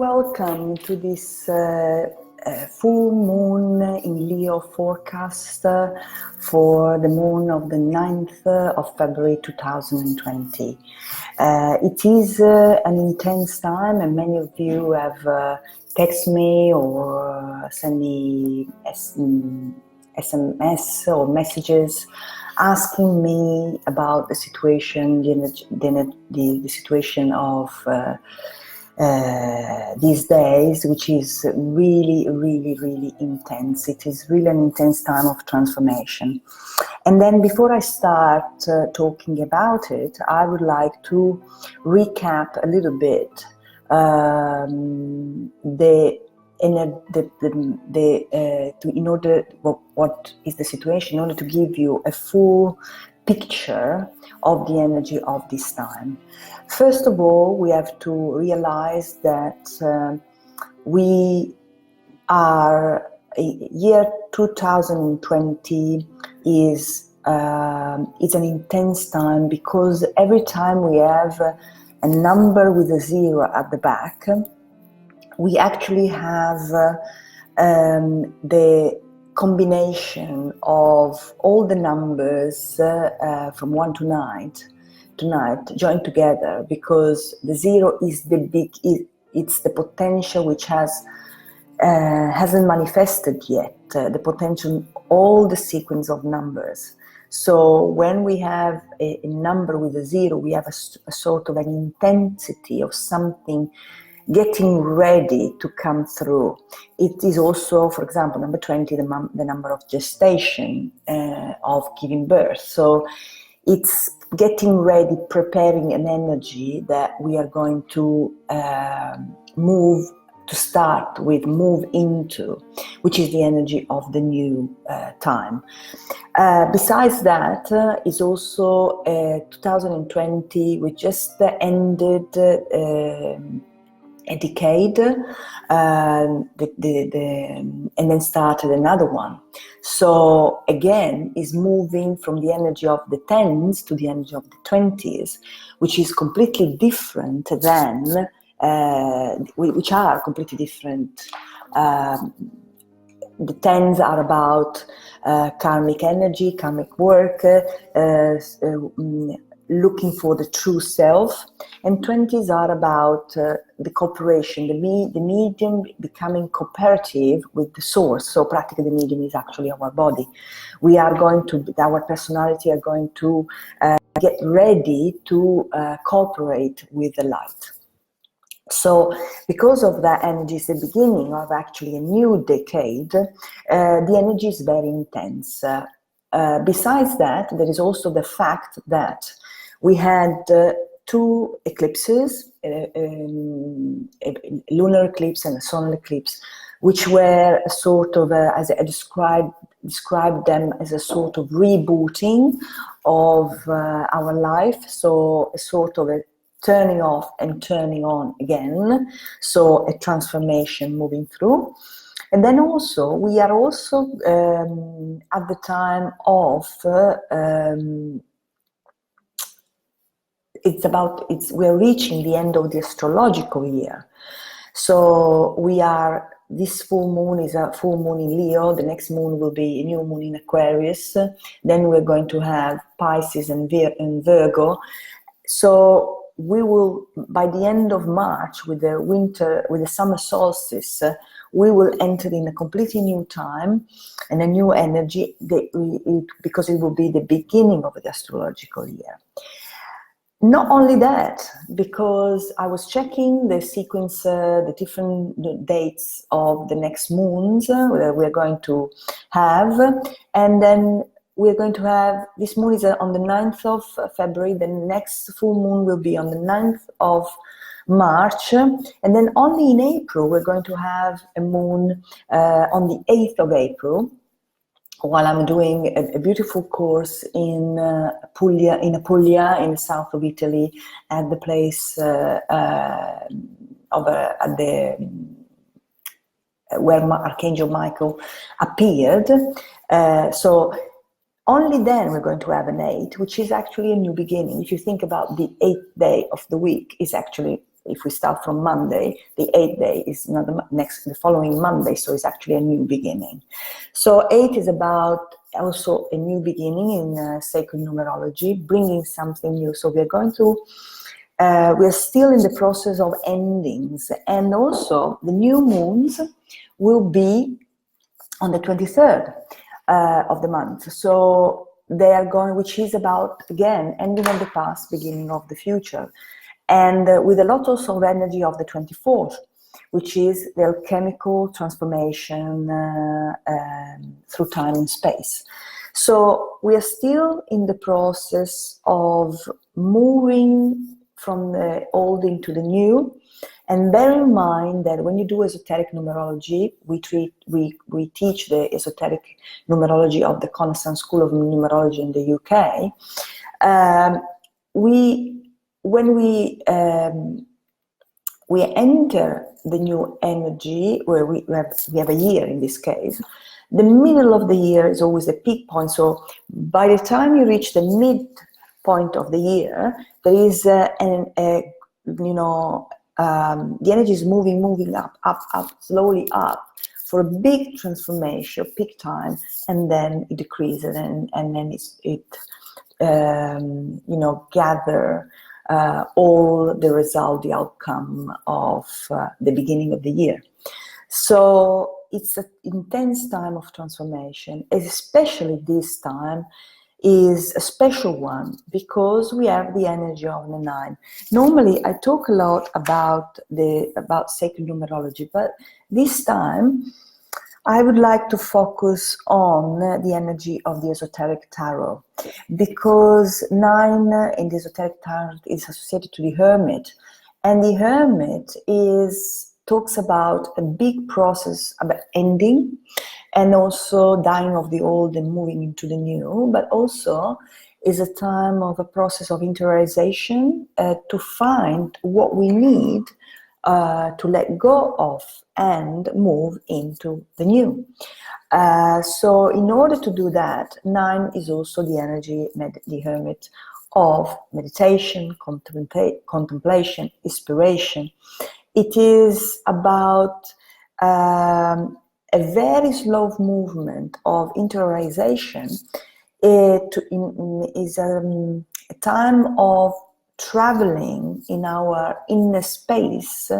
welcome to this full moon in Leo forecast for the moon of the 9th of February 2020. It is an intense time, and many of you have texted me or sent me SMS or messages asking me about the situation, the situation of these days, which is really intense. It is really an intense time of transformation. And then before I start talking about it, I would like to recap a little bit what is the situation, in order to give you a full picture of the energy of this time. First of all, we have to realize that we are, year 2020 is an intense time, because every time we have a number with a 0 at the back, we actually have the combination of all the numbers from 1 to 9 joined together, because the 0 is it's the potential which hasn't manifested yet, the potential, all the sequence of numbers. So when we have a number with a 0, we have a sort of an intensity of something getting ready to come through. It is also, for example, number 20, the number of gestation, of giving birth. So it's getting ready, preparing an energy that we are going to move into, which is the energy of the new time. Besides that, is also 2020, we just ended a decade, and then started another one. So again, is moving from the energy of the 10s to the energy of the 20s, which is completely different than, which are completely different. The 10s are about karmic energy, karmic work, looking for the true self, and 20s are about the cooperation, the medium becoming cooperative with the source. So practically the medium is actually our body. We are going to, our personality are going to get ready to cooperate with the light. So because of that energy, is the beginning of actually a new decade, the energy is very intense. Besides that, there is also the fact that we had 2 eclipses, a lunar eclipse and a solar eclipse, which were a sort of, as I described them as a sort of rebooting of our life. So a sort of a turning off and turning on again. So a transformation moving through. And then also, we are also at the time of, we're reaching the end of the astrological year. So this full moon is a full moon in Leo. The next moon will be a new moon in Aquarius. Then we're going to have Pisces and Virgo. So we will, by the end of March, with the summer solstice, we will enter in a completely new time and a new energy, because it will be the beginning of the astrological year. Not only that, because I was checking the sequence, the different dates of the next moons that we're going to have, and then we're going to have, this moon is on the 9th of February, the next full moon will be on the 9th of March, and then only in April we're going to have a moon on the 8th of April, while I'm doing a beautiful course in Puglia, in the south of Italy, at the place where Archangel Michael appeared. So only then we're going to have an 8, which is actually a new beginning. If you think about the 8th day of the week, is actually if we start from Monday, the 8th day is not the following Monday, so it's actually a new beginning. So 8 is about also a new beginning in sacred numerology, bringing something new. So we're going to, we're still in the process of endings, and also the new moons will be on the 23rd of the month. So they are going, which is about, again, ending of the past, beginning of the future. And with a lot also of energy of the 24th, which is the alchemical transformation through time and space. So we are still in the process of moving from the old into the new. And bear in mind that when you do esoteric numerology, we teach the esoteric numerology of the Constant School of Numerology in the UK. When we enter the new energy, where we have a year in this case, the middle of the year is always the peak point. So by the time you reach the midpoint of the year, there is the energy is moving up, slowly up, for a big transformation, peak time, and then it decreases, and then it gather all the result, the outcome of the beginning of the year. So it's an intense time of transformation, especially this time is a special one because we have the energy of the 9. Normally, I talk a lot about sacred numerology, but this time I would like to focus on the energy of the esoteric tarot, because 9 in the esoteric tarot is associated to the Hermit, and the Hermit talks about a big process about ending, and also dying of the old and moving into the new, but also is a time of a process of interiorization to find what we need to let go of and move into the new. So in order to do that, 9 is also the energy, the Hermit, of meditation, contemplation, inspiration. It is about a very slow movement of interiorization. It is a time of traveling in our inner space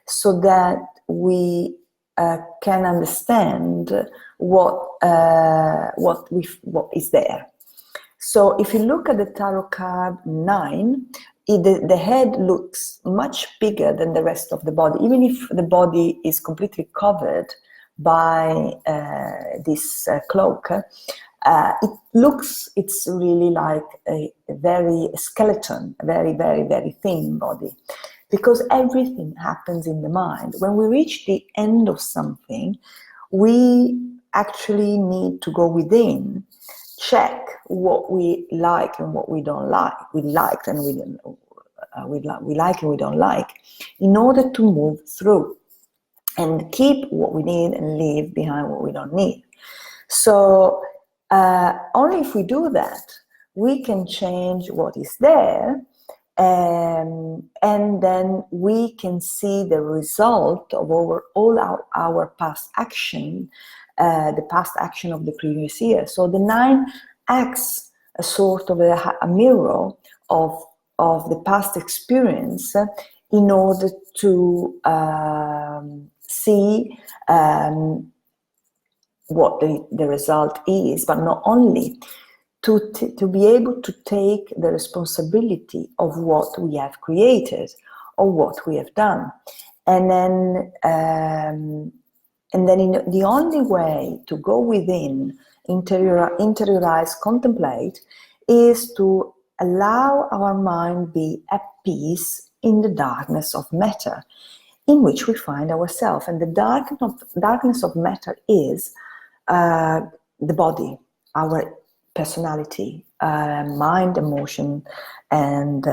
so that we can understand what is there. So if you look at the tarot card 9, the head looks much bigger than the rest of the body, even if the body is completely covered by this cloak. It's really like a very skeleton, a very, very, very thin body, because everything happens in the mind. When we reach the end of something, we actually need to go within, check what we like and what we don't like. We like and we like and we don't like, in order to move through and keep what we need and leave behind what we don't need. So only if we do that, we can change what is there, and then we can see the result of all our past action, the past action of the previous year. So the 9 acts a sort of a mirror of the past experience in order to see what the result is, but not only to be able to take the responsibility of what we have created or what we have done. And then the only way to go within, interiorize, contemplate, is to allow our mind be at peace in the darkness of matter in which we find ourselves. And the darkness of matter is the body, our personality, mind, emotion, and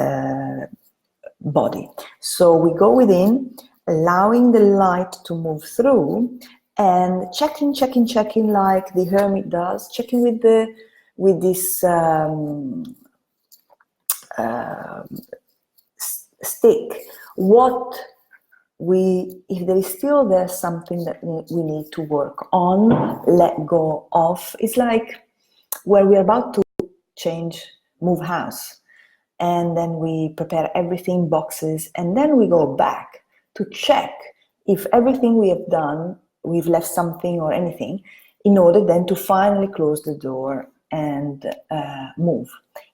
body. So we go within, allowing the light to move through, and checking like the Hermit does, checking with this stick. If there is still there's something that we need to work on, let go of. It's like where we're about to move house, and then we prepare everything, boxes, and then we go back to check if everything we have done, we've left something or anything, in order then to finally close the door and move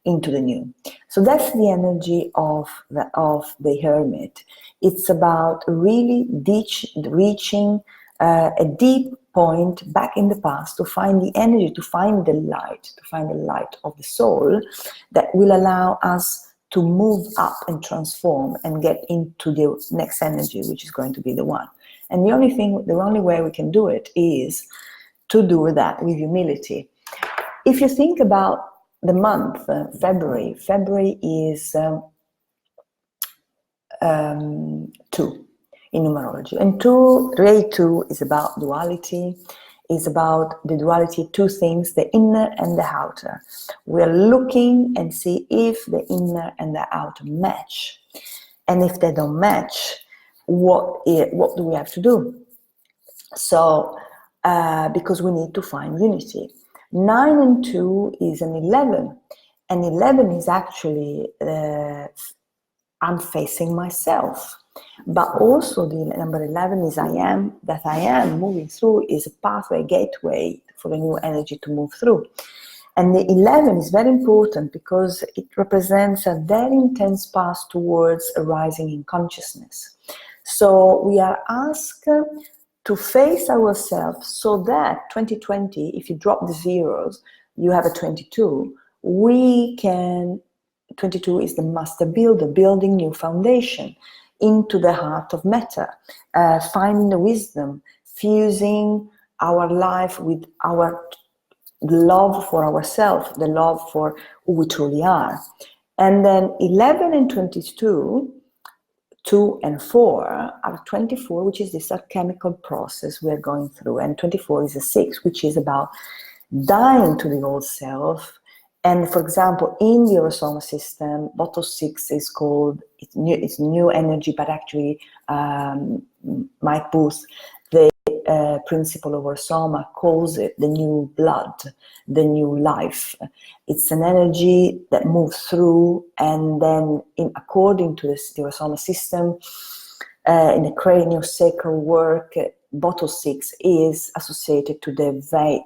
into the new. So that's the energy of the hermit. It's about really reaching a deep point back in the past to find the energy, to find the light of the soul that will allow us to move up and transform and get into the next energy, which is going to be the one. And the only way we can do it is to do that with humility. If you think about the month, February is 2 in numerology. And 2 is about duality, is about the duality of two things, the inner and the outer. We're looking and see if the inner and the outer match. And if they don't match, what do we have to do? So, because we need to find unity. 9 and 2 is an 11. And 11 is actually, I'm facing myself. But also the number 11 is I am moving through, is a pathway, gateway for a new energy to move through. And the 11 is very important because it represents a very intense path towards arising in consciousness. So we are asked to face ourselves so that 2020, if you drop the zeros, you have a 22. 22 is the master builder, building new foundation into the heart of matter, finding the wisdom, fusing our life with our love for ourselves, the love for who we truly are. And then 11 and 22, 2 and 4 are 24, which is this alchemical process we're going through. And 24 is a 6, which is about dying to the old self. And for example, in the Eurosoma system, Baton 6 is called, it's new energy, but actually Mike Booth, the principle of Eurosoma, calls it the new blood, the new life. It's an energy that moves through, and then according to the Eurosoma system, in the craniosacral work, Baton 6 is associated to the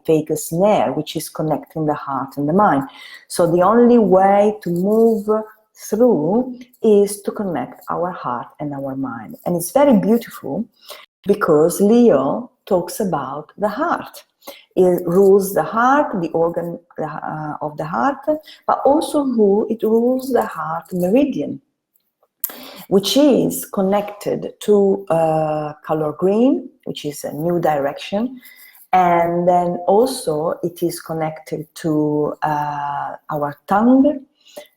vagus nerve, which is connecting the heart and the mind. So the only way to move through is to connect our heart and our mind. And it's very beautiful because Leo talks about the heart. It rules the heart, the organ of the heart, but also it rules the heart meridian, which is connected to color green, which is a new direction. And then also it is connected to our tongue.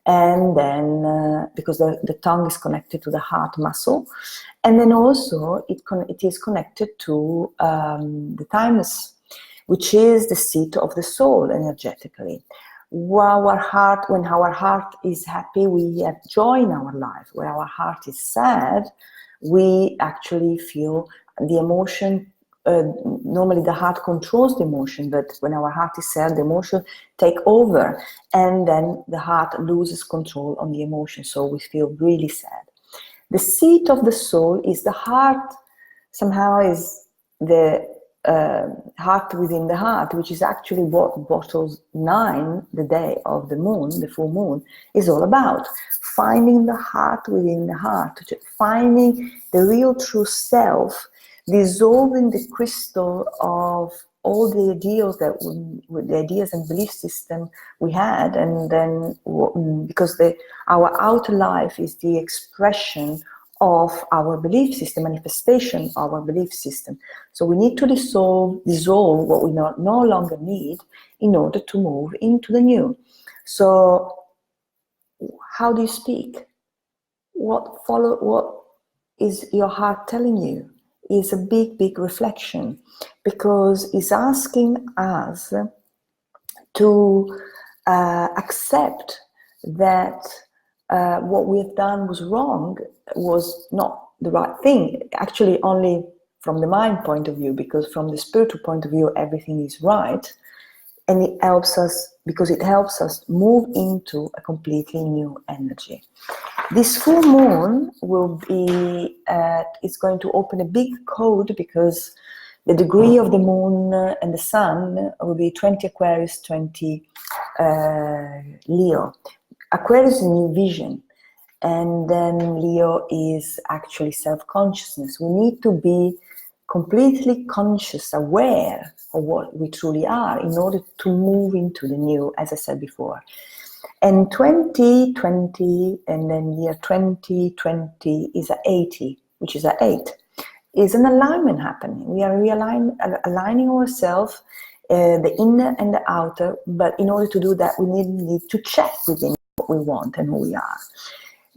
And then, because the tongue is connected to the heart muscle. And then also it is connected to the thymus, which is the seat of the soul energetically. When our heart is happy, we have joy in our life. When our heart is sad, we actually feel the emotion. Normally the heart controls the emotion, but when our heart is sad, the emotion take over, and then the heart loses control on the emotion, so we feel really sad. The seat of the soul is the heart, somehow is the heart within the heart, which is actually what Bottle 9, the day of the moon, the full moon, is all about. Finding the heart within the heart, finding the real true self, dissolving the crystal of all the ideals the ideas and belief system we had, and then because our outer life is the expression of our belief system, manifestation of our belief system. So we need to dissolve what we no longer need in order to move into the new. So how do you speak? What is your heart telling you? Is a big reflection, because it's asking us to accept that what we have done was wrong, was not the right thing. Actually, only from the mind point of view, because from the spiritual point of view, everything is right. And it helps us, because it helps us move into a completely new energy. This full moon will be, it's going to open a big code, because the degree of the moon and the sun will be 20 Aquarius, 20 Leo. Aquarius is new vision, and then Leo is actually self-consciousness. We need to be completely conscious, aware of what we truly are in order to move into the new, as I said before. And 2020 and then year 2020 is a 80, which is a 8. Is an alignment happening. We are aligning ourselves, the inner and the outer, but in order to do that, we need to check within what we want and who we are.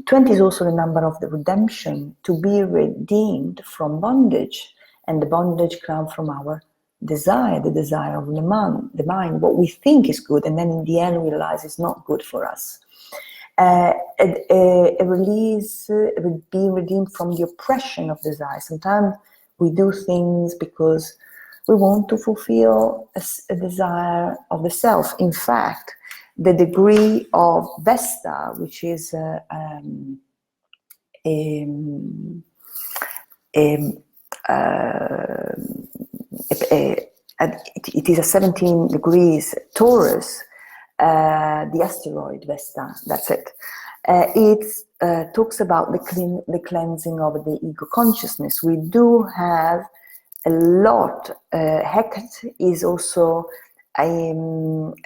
20 is also the number of the redemption, to be redeemed from bondage, and the bondage comes from our desire, the desire of the mind, what we think is good, and then in the end we realize it's not good for us. A release, being redeemed from the oppression of desire. Sometimes we do things because we want to fulfill a desire of the self. In fact, the degree of Vesta, which is it is a 17 degrees Taurus, the asteroid Vesta, that's it. It talks about the cleansing of the ego consciousness. We do have a lot. Hecate is also at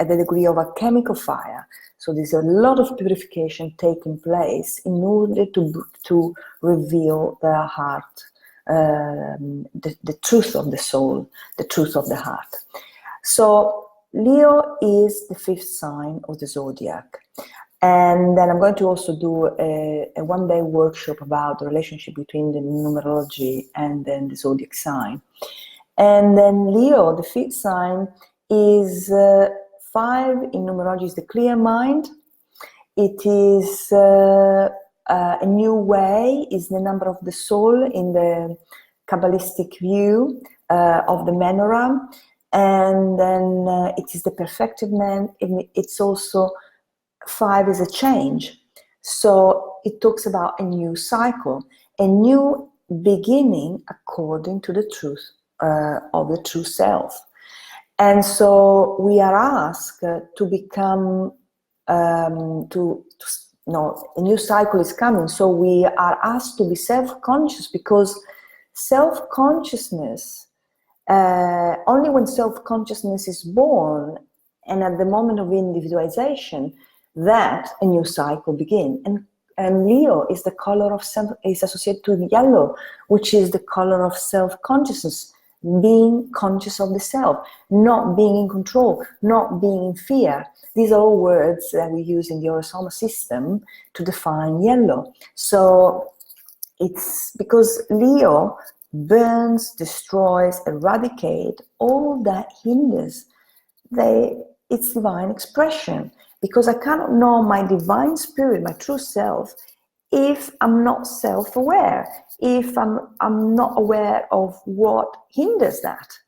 the degree of a chemical fire. So there's a lot of purification taking place in order to reveal the heart, the truth of the soul, the truth of the heart. So Leo is the 5th sign of the zodiac. And then I'm going to also do a one-day workshop about the relationship between the numerology and then the zodiac sign. And then Leo, the 5th sign, is 5 in numerology is the clear mind. It is a new way, is the number of the soul in the Kabbalistic view of the menorah. And then it is the perfected man. It's also 5 is a change. So it talks about a new cycle, a new beginning according to the truth of the true self. And so we are asked to become, a new cycle is coming. So we are asked to be self-conscious, because self-consciousness, only when self-consciousness is born, and at the moment of individualization, that a new cycle begins. And Leo is the color of is associated to yellow, which is the color of self-consciousness, being conscious of the self, not being in control, not being in fear. These are all words that we use in the Orosoma system to define yellow. So it's because Leo burns, destroys, eradicates all that hinders its divine expression. Because I cannot know my divine spirit, my true self, if I'm not self-aware, if I'm not aware of what hinders that.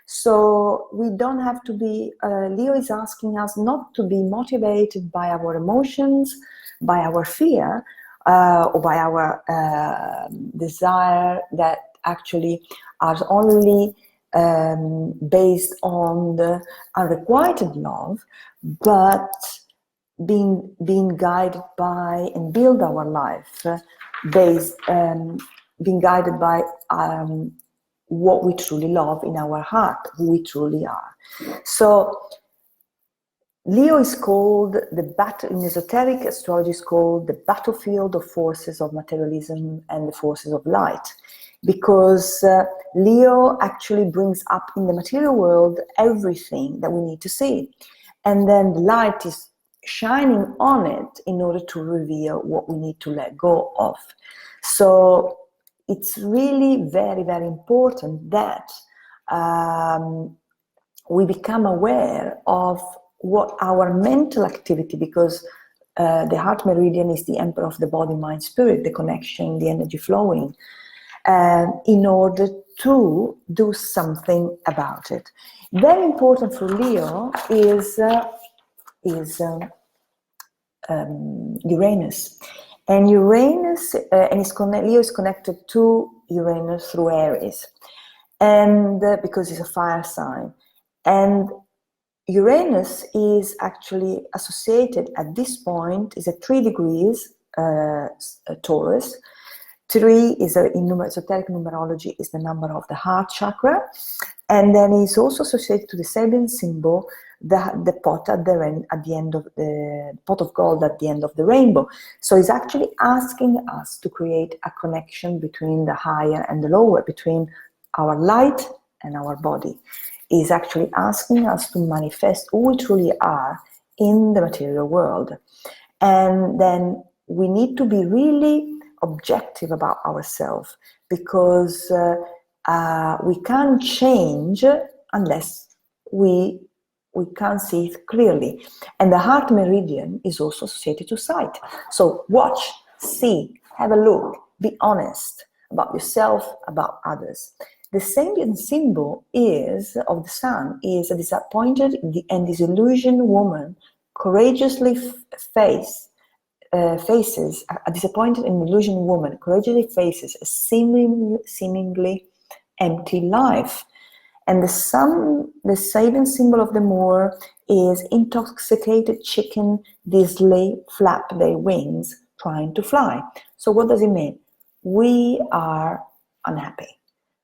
So we don't have to be, Leo is asking us not to be motivated by our emotions, by our fear, or by our desire that actually are only based on the unrequited love, but being guided by and build our life based, being guided by what we truly love in our heart, who we truly are. So Leo is called in esoteric astrology is called the battlefield of forces of materialism and the forces of light, because Leo actually brings up in the material world everything that we need to see, and then the light is shining on it in order to reveal what we need to let go of. So it's really very, very important that we become aware of what our mental activity, because the heart meridian is the emperor of the body, mind, spirit, the connection, the energy flowing, in order to do something about it. Very important for Leo is Uranus. And Uranus, Leo is connected to Uranus through Aries, and because it's a fire sign. And Uranus is actually associated at this point, is at 3 degrees Taurus. 3 is in esoteric numerology is the number of the heart chakra, and then it's also associated to the Sabian symbol, the pot at the end of the pot of gold at the end of the rainbow. So it's actually asking us to create a connection between the higher and the lower, between our light and our body. Is actually asking us to manifest who we truly are in the material world. And then we need to be really objective about ourselves, because we can't change unless we can't see it clearly. And the heart meridian is also associated to sight. So watch, see, have a look, be honest about yourself, about others. The Sabian symbol of the sun is a disappointed and disillusioned woman courageously faces a disappointed and disillusioned woman courageously faces a seemingly empty life. And the Sabian symbol of the Moor is intoxicated chicken dizzily flap their wings trying to fly. So what does it mean? We are unhappy.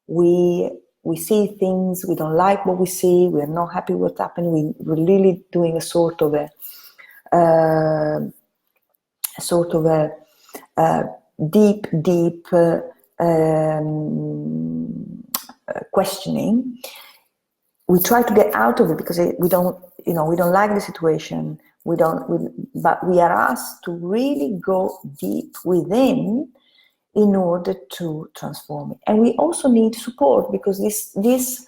We see things, we don't like what we see, we're not happy with what's happening, we're really doing a sort of deep questioning. We try to get out of it because we don't like the situation, but we are asked to really go deep within in order to transform it. And we also need support, because this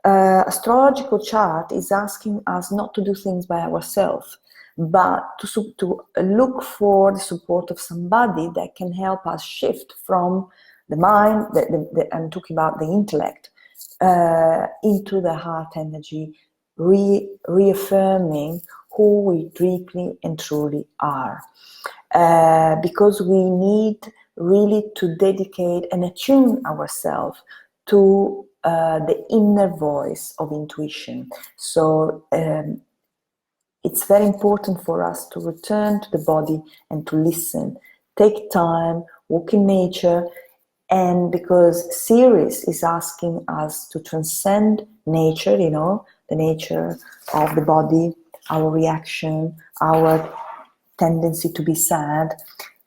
astrological chart is asking us not to do things by ourselves, but to look for the support of somebody that can help us shift from the mind, I'm talking about the intellect, into the heart energy, reaffirming who we deeply and truly are. Because we need really to dedicate and attune ourselves to the inner voice of intuition. So it's very important for us to return to the body and to listen. Take time, walk in nature, and because Ceres is asking us to transcend nature, the nature of the body, our reaction, our tendency to be sad,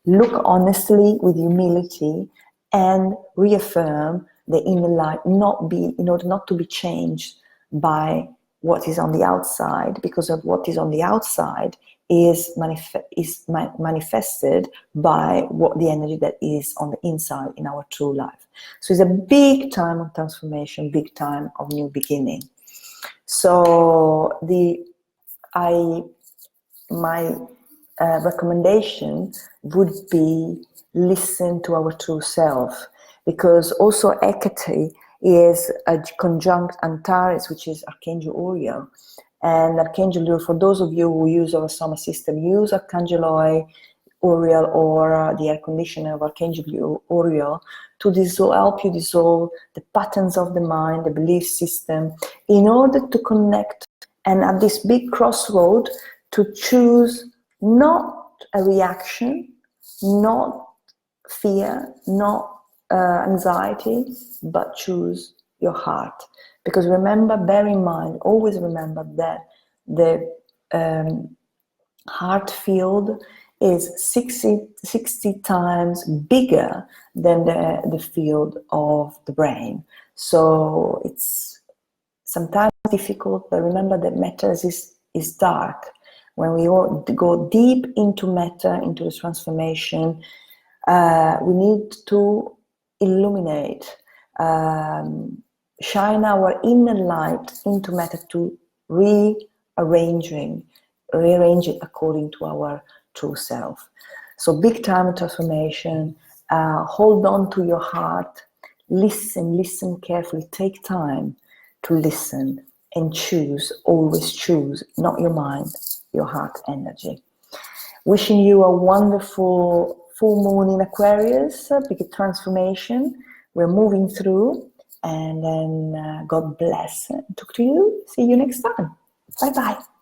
look honestly with humility and reaffirm the inner light, in order not to be changed by what is on the outside, because of what is on the outside is manifested by what the energy that is on the inside in our true life. So it's a big time of transformation, big time of new beginning. So my recommendation would be listen to our true self, because also Hecate is a conjunct Antares, which is Archangel Uriel. And Archangel Uriel, for those of you who use our Soma system, use Archangel Uriel or the air conditioner of Archangel Uriel to help you dissolve the patterns of the mind, the belief system, in order to connect, and at this big crossroad, to choose not a reaction, not fear, not anxiety, but choose your heart. Because remember, bear in mind, always remember that the heart field is 60 times bigger than the field of the brain. So it's sometimes difficult, but remember that matter is dark. When we all go deep into matter, into the transformation, we need to illuminate, shine our inner light into matter to rearrange it according to our true self. So big time transformation. Hold on to your heart. Listen carefully. Take time to listen and choose. Always choose, not your mind, your heart energy. Wishing you a wonderful full moon in Aquarius, big transformation. We're moving through, and then God bless. Talk to you. See you next time. Bye-bye.